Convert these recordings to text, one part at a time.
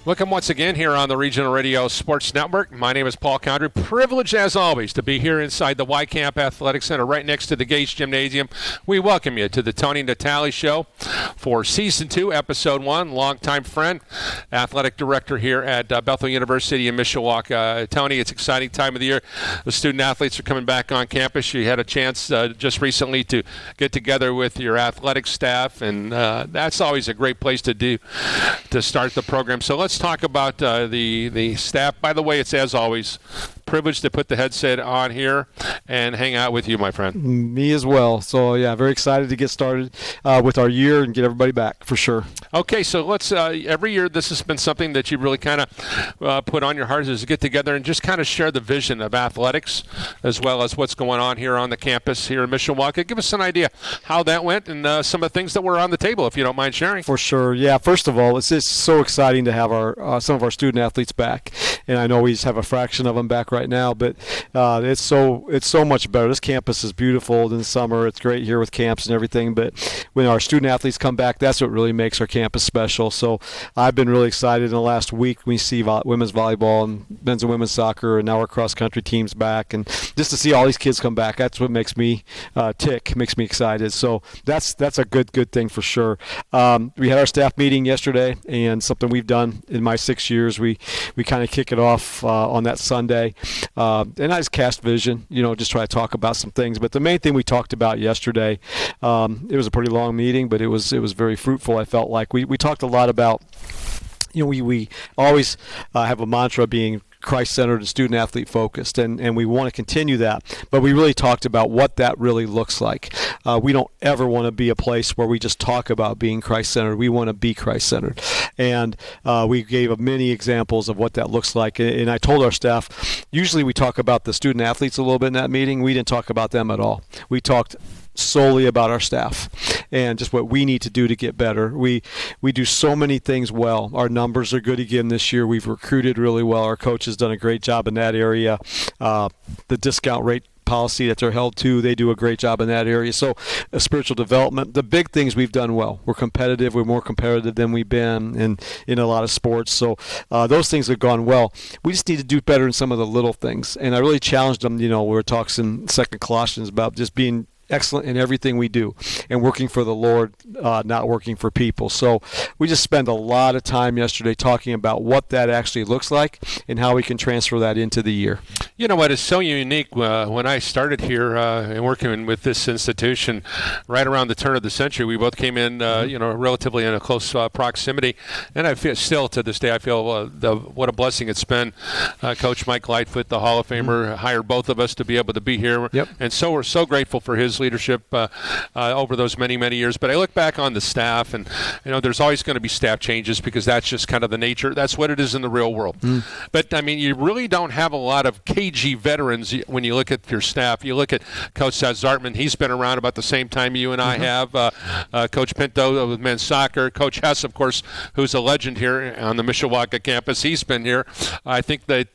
Welcome once again here on the Regional Radio Sports Network. My name is Paul Condry. Privileged as always to be here inside the Y Camp Athletic Center right next to the Gage Gymnasium. We welcome you to the Tony Natali Show for Season 2, Episode 1. Longtime friend, athletic director here at Bethel University in Mishawaka. Tony, it's an exciting time of the year. The student athletes are coming back on campus. You had a chance just recently to get together with your athletic staff, and that's always a great place to start the program. So let's talk about the staff. By the way, it's as always privileged to put the headset on here and hang out with you, my friend. Me as well. So yeah, very excited to get started with our year and get everybody back for sure. Okay, so let's every year this has been something that you really kind of put on your heart, is to get together and just kind of share the vision of athletics as well as what's going on here on the campus here in Mishawaka. Give us an idea how that went and some of the things that were on the table, if you don't mind sharing. For sure. Yeah, first of all, it's just so exciting to have our some of our student athletes back, and I know we just have a fraction of them back right now, but it's so much better. This campus is beautiful in the summer. It's great here with camps and everything, but when our student athletes come back, that's what really makes our campus special. So I've been really excited in the last week. We see women's volleyball and men's and women's soccer, and now our cross-country teams back, and just to see all these kids come back, that's what makes me tick, makes me excited. So that's a good thing for sure. We had our staff meeting yesterday, and something we've done in my 6 years, we kind of kick it off on that Sunday, and I just cast vision, just try to talk about some things. But the main thing we talked about yesterday, it was a pretty long meeting, but it was very fruitful. I felt like we talked a lot about, we always have a mantra being Christ-centered and student-athlete focused, and we want to continue that. But we really talked about what that really looks like. We don't ever want to be a place where we just talk about being Christ-centered. We want to be Christ-centered. And we gave many examples of what that looks like. And I told our staff, usually we talk about the student-athletes a little bit in that meeting. We didn't talk about them at all. We talked solely about our staff and just what we need to do to get better. We do so many things well. Our numbers are good again this year. We've recruited really well. Our coach has done a great job in that area. The discount rate policy that they're held to, they do a great job in that area. So spiritual development, the big things we've done well. We're competitive. We're more competitive than we've been in a lot of sports. So those things have gone well. We just need to do better in some of the little things. And I really challenged them, we talks in 2 Colossians about just being excellent in everything we do and working for the Lord, not working for people. So we just spent a lot of time yesterday talking about what that actually looks like and how we can transfer that into the year. You know what is so unique, when I started here and working with this institution right around the turn of the century, we both came in relatively in a close proximity, and I feel still to this day I feel what a blessing it's been. Coach Mike Lightfoot, the Hall of Famer, hired both of us to be able to be here. Yep. And so we're so grateful for his leadership over those many years. But I look back on the staff, and there's always going to be staff changes because that's just kind of the nature. That's what it is in the real world. But I mean, you really don't have a lot of KG veterans when you look at your staff. You look at Coach Zartman. He's been around about the same time you and I have. Coach Pinto with men's soccer. Coach Hess, of course, who's a legend here on the Mishawaka campus. He's been here. I think that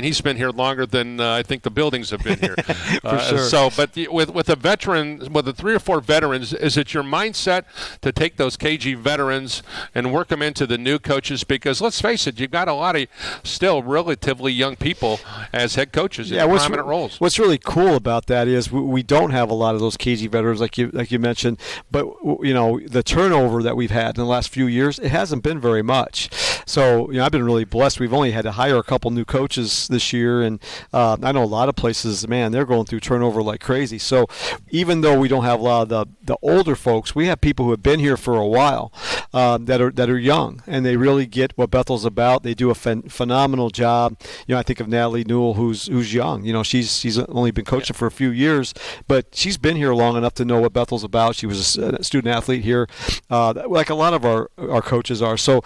he's been here longer than I think the buildings have been here. For sure. So, but with a veteran, with the 3 or 4 veterans, is it your mindset to take those KG veterans and work them into the new coaches? Because let's face it, you've got a lot of still relatively young people as head coaches in prominent roles. What's really cool about that is we don't have a lot of those KG veterans like you mentioned, but the turnover that we've had in the last few years, it hasn't been very much. So I've been really blessed. We've only had to hire a couple new coaches this year, and I know a lot of places, man, they're going through turnover like crazy. So even though we don't have a lot of the older folks, we have people who have been here for a while that are young, and they really get what Bethel's about. They do a phenomenal job. I think of Natali Newell, who's young. She's only been coaching for a few years, but she's been here long enough to know what Bethel's about. She was a student athlete here, like a lot of our coaches are. So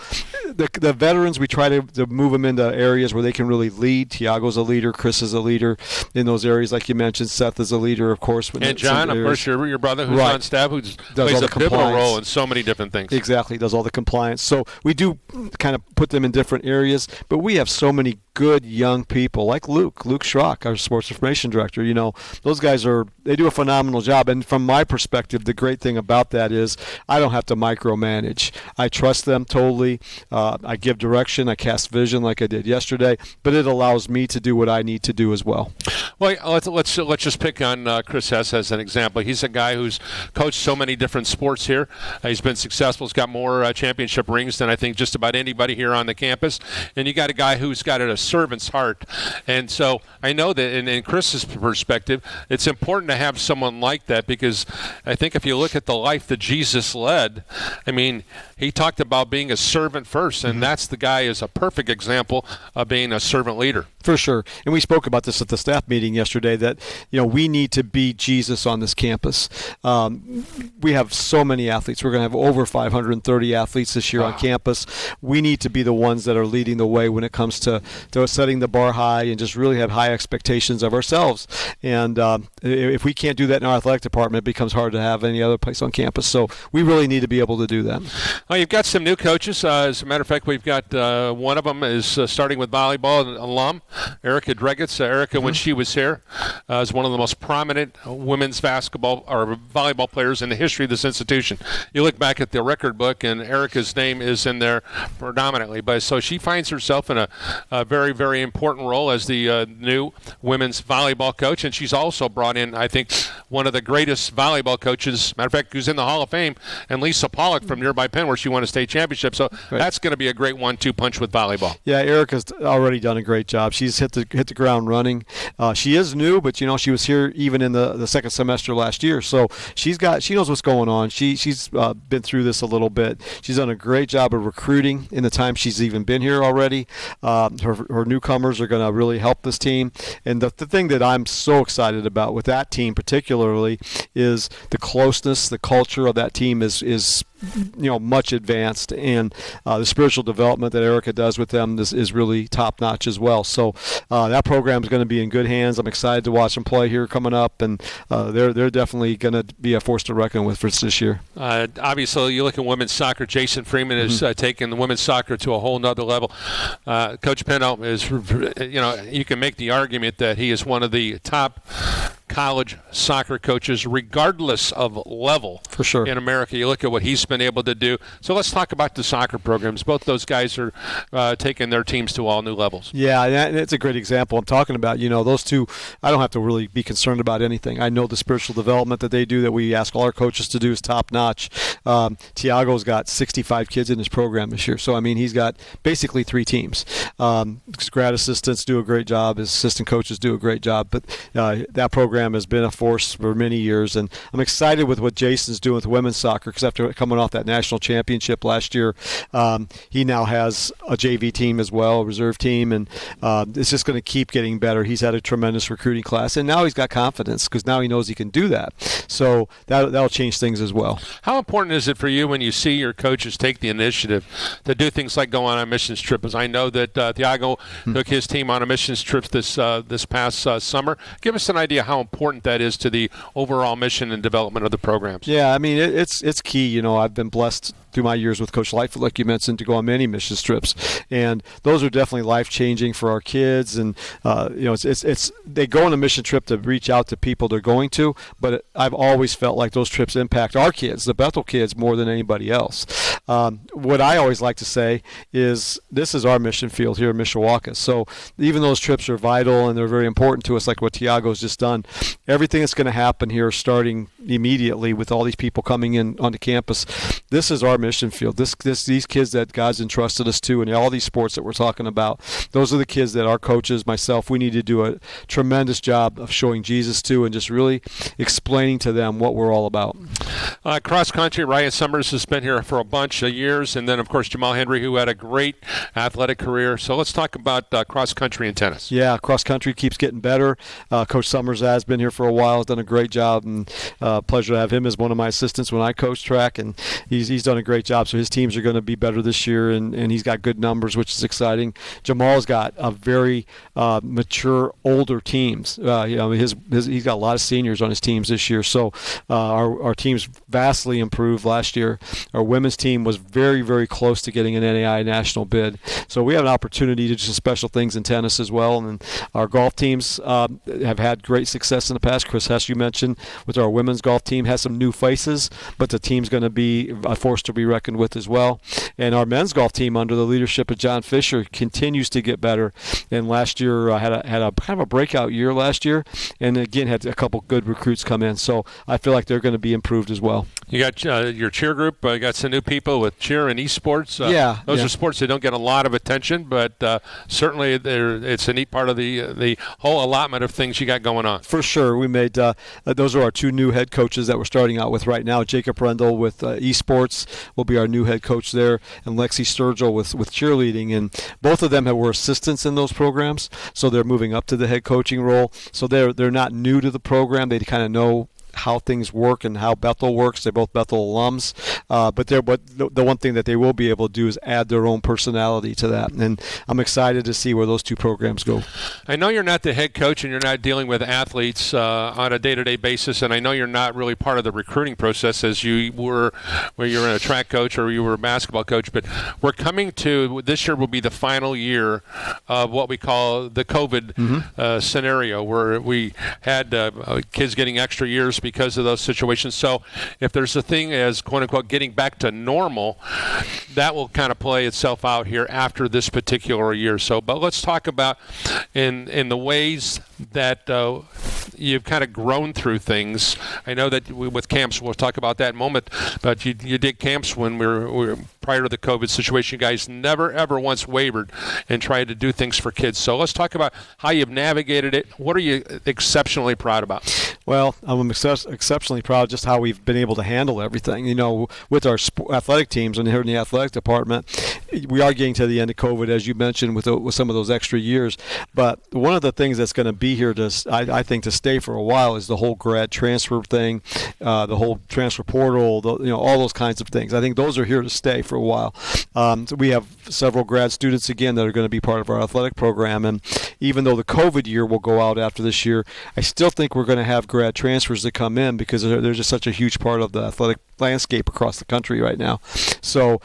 the veterans, we try to move them into areas where they can really lead. Tiago's a leader. Chris is a leader in those areas, like you mentioned. Seth is a leader, of course. And John, of course, your brother who's on staff, who plays a pivotal role in so many different things. Exactly, does all the compliance. So we do kind of put them in different areas, but we have so many good young people like Luke Schrock, our sports information director. Those guys they do a phenomenal job. And from my perspective, the great thing about that is I don't have to micromanage. I trust them totally. I give direction, I cast vision like I did yesterday, but it allows me to do what I need to do as well. Well, let's just pick on Chris Hess as an example. He's a guy who's coached so many different sports here. He's been successful. He's got more championship rings than I think just about anybody here on the campus. And you got a guy who's got a servant's heart. And so I know that in Chris's perspective, it's important to have someone like that, because I think if you look at the life that Jesus led, I mean, he talked about being a servant first, and that's the guy is a perfect example of being a servant leader. For sure. And we spoke about this at the staff meeting yesterday, that we need to be Jesus on this campus. We have so many athletes. We're going to have over 530 athletes this year on campus. We need to be the ones that are leading the way when it comes to setting the bar high and just really have high expectations of ourselves. And if we can't do that in our athletic department, it becomes hard to have any other place on campus. So we really need to be able to do that. Well, you've got some new coaches. As a matter of fact, we've got one of them is starting with volleyball, an alum, Erica Dregetz. Erica, when she was here, is one of the most prominent women's basketball or volleyball players in the history of this institution. You look back at the record book, and Erica's name is in there predominantly. But so she finds herself in a very, very important role as the new women's volleyball coach, and she's also brought in, I think, one of the greatest volleyball coaches, matter of fact, who's in the Hall of Fame, and Lisa Pollock from nearby Penn, where she won a state championship. So that's going to be a great 1-2 punch with volleyball. Yeah, Erica's already done a great job. She's hit the ground running. She is new, but she was here even in the second semester last year. So she knows what's going on. She's been through this a little bit. She's done a great job of recruiting in the time she's even been here already. Her newcomers are going to really help this team. And the thing that I'm so excited about with that team particularly is the closeness, the culture of that team is much advanced, and the spiritual development that Erica does with them is really top notch as well. So that program is going to be in good hands. I'm excited to watch them play here coming up, and they're definitely going to be a force to reckon with for this year. Obviously, you look at women's soccer. Jason Freeman has taken the women's soccer to a whole nother level. Coach Peno is, you can make the argument that he is one of the top college soccer coaches, regardless of level, for sure, in America. You look at what he's been able to do. So let's talk about the soccer programs. Both those guys are taking their teams to all new levels. Yeah, and it's a great example I'm talking about. Those two, I don't have to really be concerned about anything. I know the spiritual development that they do, that we ask all our coaches to do, is top notch. Tiago's got 65 kids in his program this year. So, I mean, he's got basically 3 teams. His grad assistants do a great job. His assistant coaches do a great job. But that program has been a force for many years, and I'm excited with what Jason's doing with women's soccer, because after coming off that national championship last year, he now has a JV team as well, a reserve team, and it's just going to keep getting better. He's had a tremendous recruiting class, and now he's got confidence because now he knows he can do that. So that'll change things as well. How important is it for you when you see your coaches take the initiative to do things like go on a missions trip? As I know that Thiago took his team on a missions trip this past summer. Give us an idea how important that is to the overall mission and development of the programs. Yeah, I mean, it's key. I've been blessed through my years with Coach Lightfoot, like you mentioned, to go on many missions trips, and those are definitely life-changing for our kids. And it's they go on a mission trip to reach out to people they're going to, but I've always felt like those trips impact our kids, the Bethel kids, more than anybody else. What I always like to say is this is our mission field here in Mishawaka. So even those trips are vital and they're very important to us, like what Tiago's just done. Everything that's going to happen here, starting immediately with all these people coming in onto campus, this is our mission field. These kids that God's entrusted us to, and all these sports that we're talking about, those are the kids that our coaches, myself, we need to do a tremendous job of showing Jesus to, and just really explaining to them what we're all about. Cross country, Ryan Summers has been here for a bunch of years, and then of course Jamal Henry, who had a great athletic career. So let's talk about cross country and tennis. Yeah, cross country keeps getting better. Coach Summers has been here for a while, has done a great job, and pleasure to have him as one of my assistants when I coach track, and he's done a great job. So his teams are going to be better this year, and he's got good numbers, which is exciting. Jamal's got a very mature, older teams. He's got a lot of seniors on his teams this year. So our team's vastly improved last year. Our women's team was very, very close to getting an NAI national bid. So we have an opportunity to do some special things in tennis as well. And our golf teams have had great success in the past. Chris Hess, you mentioned, with our women's golf team, has some new faces, but the team's going to be a force to be reckoned with as well. And our men's golf team, under the leadership of John Fisher, continues to get better. And last year had a kind of a breakout year last year, and again had a couple good recruits come in. So I feel like they're going to be improved as well. You got your cheer group. You got some new people with cheer and esports. Those are sports that don't get a lot of attention, but certainly it's a neat part of the whole allotment of things you got going on. For sure. We made those are our two new head coaches that we're starting out with right now. Jacob Rendell with esports will be our new head coach there, and Lexi Sturgill with cheerleading. And both of them were assistants in those programs, so they're moving up to the head coaching role. So they're not new to the program. They kind of know how things work and how Bethel works. They're both Bethel alums, but the one thing that they will be able to do is add their own personality to that, and I'm excited to see where those two programs go. I know you're not the head coach and you're not dealing with athletes on a day-to-day basis, and I know you're not really part of the recruiting process as you were where you were a track coach or you were a basketball coach, but we're coming to, this year will be the final year of what we call the COVID scenario, where we had kids getting extra years because of those situations. So if there's a thing as quote-unquote getting back to normal, that will kind of play itself out here after this particular year. So, but let's talk about in the ways that you've kind of grown through things. I know that with camps, we'll talk about that in a moment, but you did camps when we were prior to the COVID situation. You guys never, ever once wavered and tried to do things for kids. So let's talk about how you've navigated it. What are you exceptionally proud about? Well, I'm exceptionally proud of just how we've been able to handle everything. You know, with our athletic teams and here in the athletic department, we are getting to the end of COVID, as you mentioned, with some of those extra years. But one of the things that's going to be here, I think, to stay for a while is the whole grad transfer thing, the whole transfer portal, all those kinds of things. I think those are here to stay for a while. So we have several grad students, again, that are going to be part of our athletic program. And even though the COVID year will go out after this year, I still think we're going to have grad transfers that come in because they're just such a huge part of the athletic landscape across the country right now. So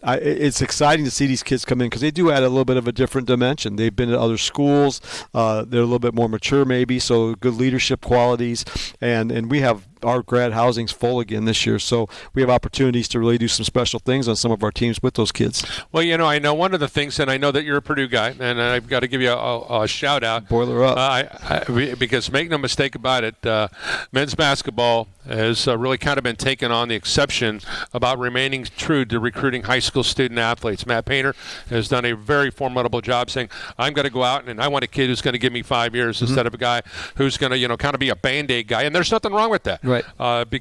it's exciting to see these kids come in because they do add a little bit of a different dimension. They've been at other schools. They're a little bit more mature maybe, so good leadership qualities. And we have our grad housing's full again this year, so we have opportunities to really do some special things on some of our teams with those kids. Well, I know one of the things, and I know that you're a Purdue guy, and I've got to give you a shout out. Boiler up. Because make no mistake about it, men's basketball has really kind of been taken on the exception about remaining true to recruiting high school student athletes. Matt Painter has done a very formidable job saying, I'm going to go out and I want a kid who's going to give me 5 years instead of a guy who's going to, kind of be a Band-Aid guy. And there's nothing wrong with that. Right. But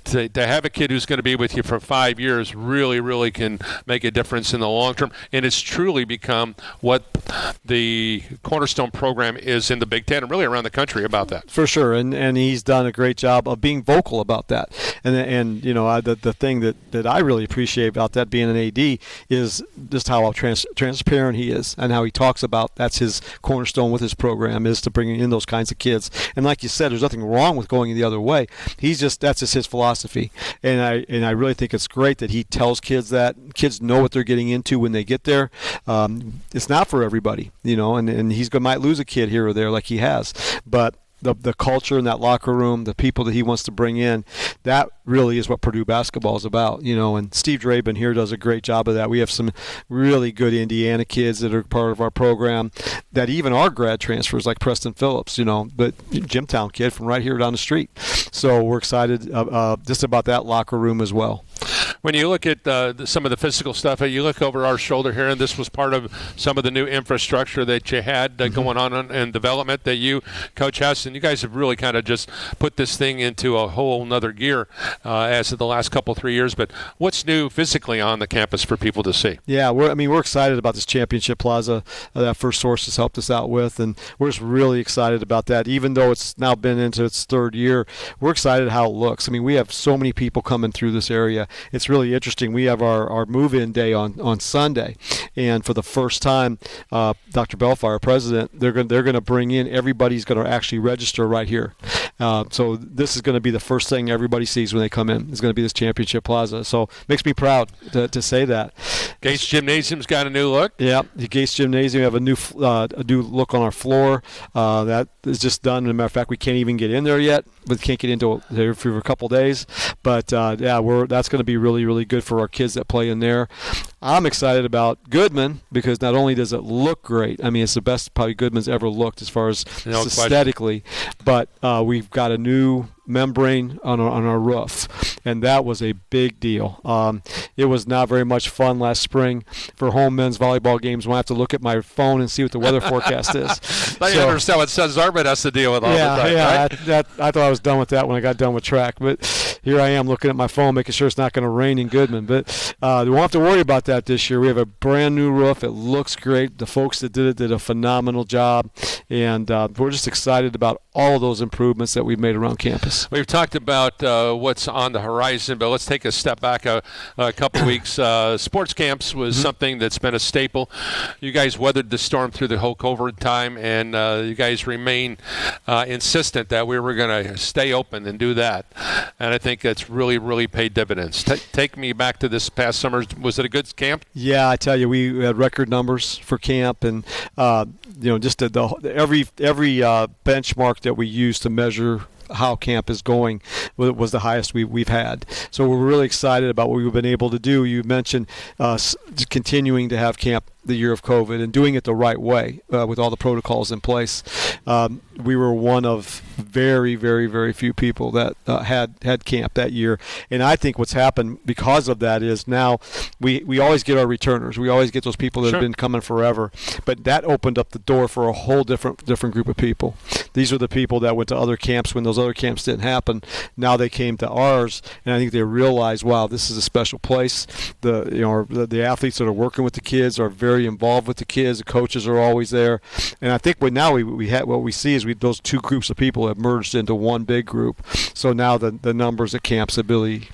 to have a kid who's going to be with you for 5 years really, really can make a difference in the long term. And it's truly become what the Cornerstone program is in the Big Ten and really around the country about that. For sure. And he's done a great job of being vocal about that. And the thing that I really appreciate about that being an AD is just how transparent he is and how he talks about that's his cornerstone with his program is to bring in those kinds of kids. And like you said, there's nothing wrong with going the other way. That's just his philosophy. And I really think it's great that he tells kids that. Kids know what they're getting into when they get there. It's not for everybody, and he might lose a kid here or there like he has. But the culture in that locker room, the people that he wants to bring in, that really is what Purdue basketball is about, and Steve Draben here does a great job of that. We have some really good Indiana kids that are part of our program that even are grad transfers like Preston Phillips, but Jimtown kid from right here down the street. So we're excited just about that locker room as well. When you look at some of the physical stuff, you look over our shoulder here, and this was part of some of the new infrastructure that you had going on in development that you, Coach Hess, and you guys have really kind of just put this thing into a whole nother gear as of the last 3 years. But what's new physically on the campus for people to see? Yeah, we're excited about this Championship Plaza that First Source has helped us out with, and we're just really excited about that. Even though it's now been into its third year, we're excited how it looks. I mean, we have so many people coming through this area. It's really interesting. We have our move-in day on Sunday, and for the first time, Dr. Bellfire, president, they're going to bring in everybody's going to actually register right here. So this is going to be the first thing everybody sees when they come in. It's going to be this Championship Plaza. So it makes me proud to say that. Gates Gymnasium's got a new look. Yeah, the Gates Gymnasium, we have a new look on our floor. That is just done. As a matter of fact, we can't even get in there yet. We can't get into there for a couple days. But, that's going to be really, really good for our kids that play in there. I'm excited about Goodman because not only does it look great, I mean, it's the best probably Goodman's ever looked as far as aesthetically, but we've got a new membrane on our roof, and that was a big deal. It was not very much fun last spring for home men's volleyball games when I have to look at my phone and see what the weather forecast is. You understand what Seth Zartman has to deal with all the time, right? I thought I was done with that when I got done with track, but here I am looking at my phone making sure it's not going to rain in Goodman. But we won't have to worry about that this year. We have a brand new roof. It looks great. The folks that did it did a phenomenal job, and we're just excited about all of those improvements that we've made around campus. We've talked about what's on the horizon, but let's take a step back a couple weeks. Sports camps was something that's been a staple. You guys weathered the storm through the whole COVID time, and you guys remain insistent that we were going to stay open and do that. And I think that's really, really paid dividends. Take me back to this past summer. Was it a good camp? Yeah, I tell you, we had record numbers for camp, and just every benchmark that we use to measure how camp is going was the highest we've had. So we're really excited about what we've been able to do. You mentioned continuing to have camp the year of COVID and doing it the right way with all the protocols in place. We were one of very, very, very few people that had camp that year. And I think what's happened because of that is now we always get our returners. We always get those people that have been coming forever. But that opened up the door for a whole different group of people. These are the people that went to other camps when those other camps didn't happen. Now they came to ours, and I think they realized, wow, this is a special place. The athletes that are working with the kids are very involved with the kids. The coaches are always there, and I think what we see is those two groups of people have merged into one big group. So now the numbers at camps have really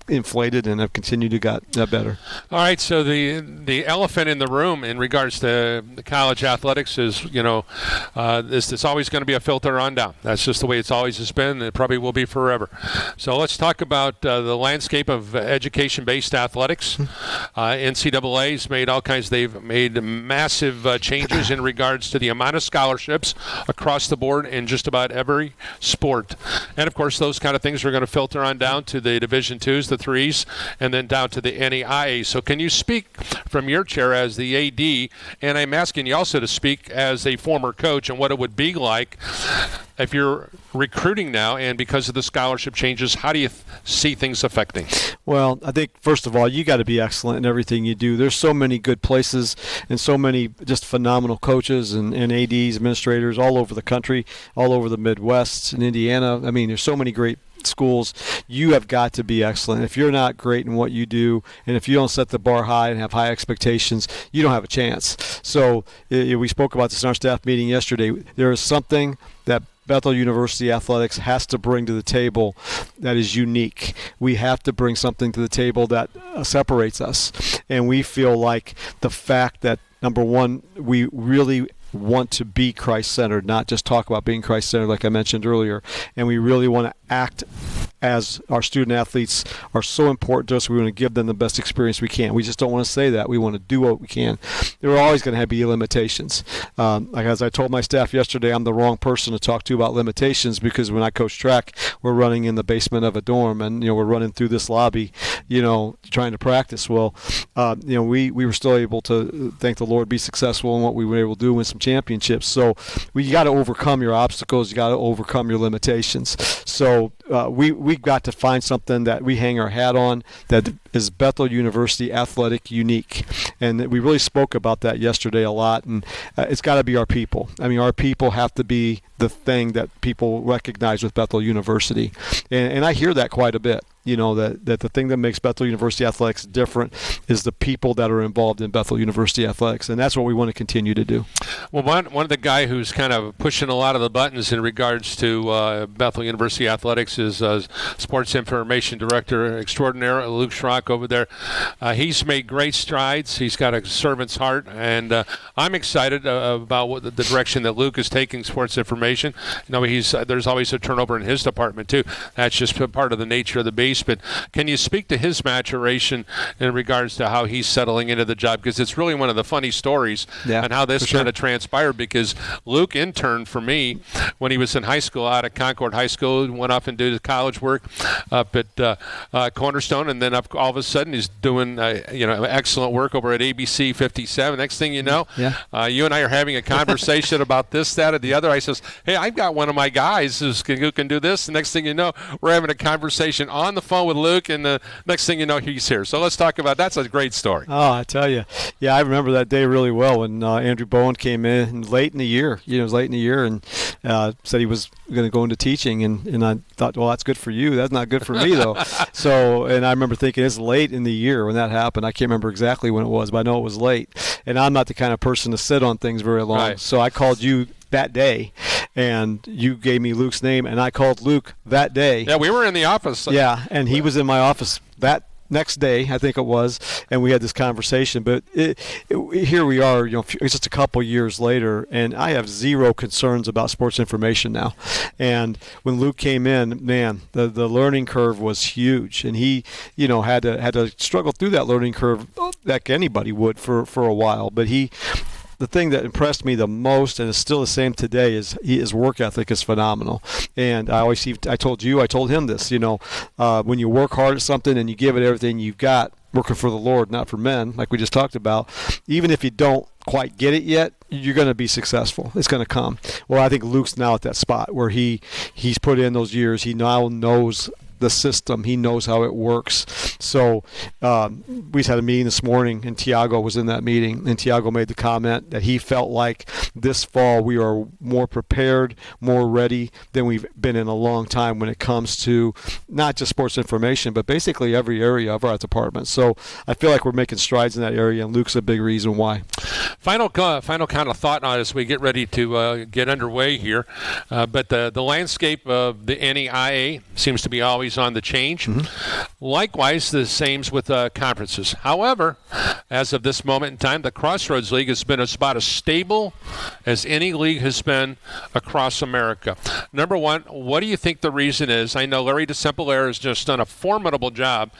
inflated and have continued to get better. All right. So the elephant in the room in regards to the college athletics is it's always going to be a filter on down. That's just the way it's always has been. It probably will be forever. So let's talk about the landscape of education-based athletics. NCAA's made all kinds. They've made massive changes in regards to the amount of scholarships across the board in just about every sport. And, of course, those kind of things are going to filter on down to the Division IIs, the threes, and then down to the NAIA. So can you speak from your chair as the AD, and I'm asking you also to speak as a former coach and what it would be like if you're recruiting now, and because of the scholarship changes, how do you see things affecting? Well, I think, first of all, you got to be excellent in everything you do. There's so many good places and so many just phenomenal coaches and ADs, administrators all over the country, all over the Midwest and Indiana. I mean, there's so many great schools. You have got to be excellent. If you're not great in what you do, and if you don't set the bar high and have high expectations, you don't have a chance. So we spoke about this in our staff meeting yesterday. There is something that Bethel University Athletics has to bring to the table that is unique. We have to bring something to the table that separates us. And we feel like the fact that, number one, we really want to be Christ-centered, not just talk about being Christ-centered like I mentioned earlier. And we really want to act as our student athletes are so important to us. We want to give them the best experience we can. We just don't want to say that. We want to do what we can. There are always going to be limitations. Like as I told my staff yesterday, I'm the wrong person to talk to about limitations because when I coach track, we're running in the basement of a dorm and we're running through this lobby, trying to practice. Well, we were still able to, thank the Lord, be successful in what we were able to do, win some championships. So you got to overcome your obstacles. You got to overcome your limitations. So we've got to find something that we hang our hat on that is Bethel University Athletic unique. And we really spoke about that yesterday a lot. And it's got to be our people. I mean, our people have to be the thing that people recognize with Bethel University. And I hear that quite a bit. That the thing that makes Bethel University Athletics different is the people that are involved in Bethel University Athletics, and that's what we want to continue to do. Well, one of the guy who's kind of pushing a lot of the buttons in regards to Bethel University Athletics is Sports Information Director Extraordinaire Luke Schrock over there. He's made great strides. He's got a servant's heart, and I'm excited about the direction that Luke is taking Sports Information information. There's always a turnover in his department too. That's just part of the nature of the beast. But can you speak to his maturation in regards to how he's settling into the job? Because it's really one of the funny stories on how this kind of transpired. Because Luke interned for me when he was in high school out at Concord High School, went off and did his college work up at Cornerstone, and then all of a sudden he's doing excellent work over at ABC 57. Next thing you know, you and I are having a conversation about this, that, or the other. I says, hey, I've got one of my guys who can do this. The next thing you know, we're having a conversation on the phone with Luke, and the next thing you know, he's here. So let's talk about that's a great story. Oh, I tell you. Yeah, I remember that day really well when Andrew Bowen came in late in the year. It was late in the year, and said he was going to go into teaching, and I thought, well, that's good for you. That's not good for me, though. And I remember thinking it's late in the year when that happened. I can't remember exactly when it was, but I know it was late. And I'm not the kind of person to sit on things very long. Right. So I called you that day, and you gave me Luke's name, and I called Luke that day. Yeah, we were in the office. Yeah, and he was in my office that next day, I think it was, and we had this conversation. But here we are, it's just a couple years later, and I have zero concerns about sports information now. And when Luke came in, man, the learning curve was huge, and he, had to struggle through that learning curve like anybody would for a while. But the thing that impressed me the most, and is still the same today, is his work ethic is phenomenal. And I told him this, when you work hard at something and you give it everything you've got, working for the Lord, not for men, like we just talked about, even if you don't quite get it yet, you're going to be successful. It's going to come. Well, I think Luke's now at that spot where he's put in those years. He now knows the system. He knows how it works. So we had a meeting this morning, and Tiago was in that meeting, and Tiago made the comment that he felt like this fall we are more prepared, more ready than we've been in a long time when it comes to not just sports information, but basically every area of our department. So I feel like we're making strides in that area, and Luke's a big reason why. Final kind of thought on it as we get ready to get underway here. But the landscape of the NEIA seems to be always on the change. Mm-hmm. Likewise, the same's with conferences. However, as of this moment in time, the Crossroads League has been about as stable as any league has been across America. Number one, what do you think the reason is? I know Larry DeSemplere has just done a formidable job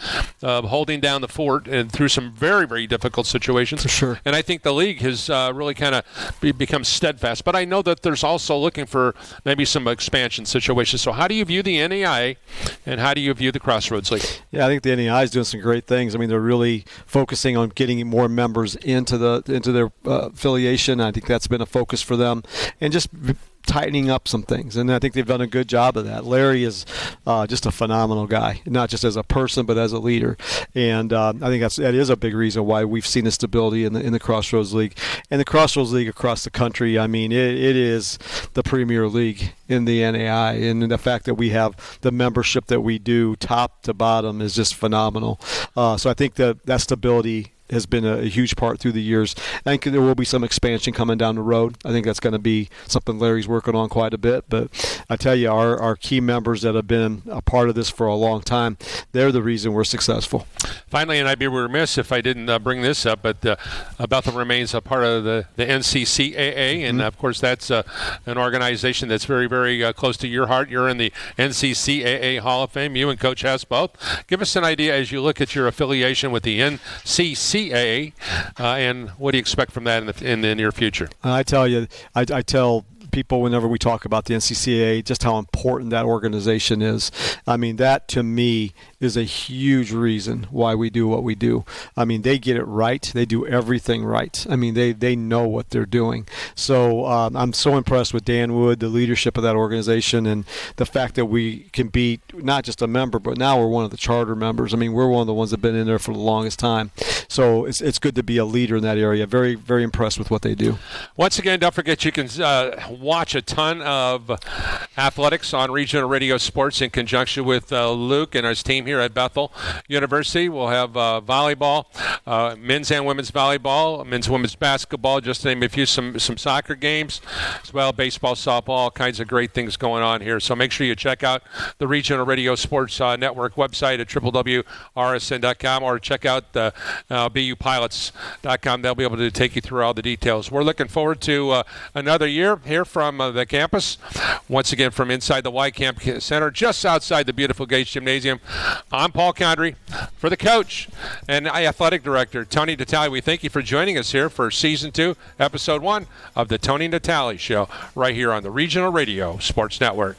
of holding down the fort and through some very, very difficult situations. For sure. And I think the league has really kind of become steadfast. But I know that there's also looking for maybe some expansion situations. So how do you view the NEIA, and how do you view the Crossroads League? Yeah, I think the NEI is doing some great things. I mean, they're really focusing on getting more members into their affiliation. I think that's been a focus for them, and just tightening up some things, and I think they've done a good job of that. Larry is just a phenomenal guy, not just as a person but as a leader, and I think that is a big reason why we've seen the stability in the Crossroads League. And the Crossroads League across the country, I mean, it is the premier league in the NAI, and the fact that we have the membership that we do top to bottom is just phenomenal. So I think that stability has been a huge part through the years. I think there will be some expansion coming down the road. I think that's going to be something Larry's working on quite a bit. But I tell you, our key members that have been a part of this for a long time, they're the reason we're successful. Finally, and I'd be remiss if I didn't bring this up, but about the remains a part of the NCCAA, and of course that's an organization that's very, very close to your heart. You're in the NCCAA Hall of Fame. You and Coach Hess both. Give us an idea as you look at your affiliation with the NCCAA, and what do you expect from that in the near future? I tell you, I tell people whenever we talk about the NCCAA just how important that organization is. I mean, that to me is a huge reason why we do what we do. I mean, they get it right. They do everything right. I mean, they know what they're doing. So I'm so impressed with Dan Wood, the leadership of that organization, and the fact that we can be not just a member, but now we're one of the charter members. I mean, we're one of the ones that have been in there for the longest time. So it's good to be a leader in that area. Very, very impressed with what they do. Once again, don't forget you can watch a ton of athletics on Regional Radio Sports in conjunction with Luke and his team here at Bethel University. We'll have volleyball, men's and women's volleyball, men's and women's basketball, just to name a few, some soccer games as well, baseball, softball, all kinds of great things going on here. So make sure you check out the Regional Radio Sports Network website at www.rsn.com, or check out bupilots.com. They'll be able to take you through all the details. We're looking forward to another year here from the campus. Once again, from inside the Y Camp Center, just outside the beautiful Gates Gymnasium. I'm Paul Condry for the coach and athletic director, Tony Natali. We thank you for joining us here for Season 2, Episode 1 of the Tony Natali Show, right here on the Regional Radio Sports Network.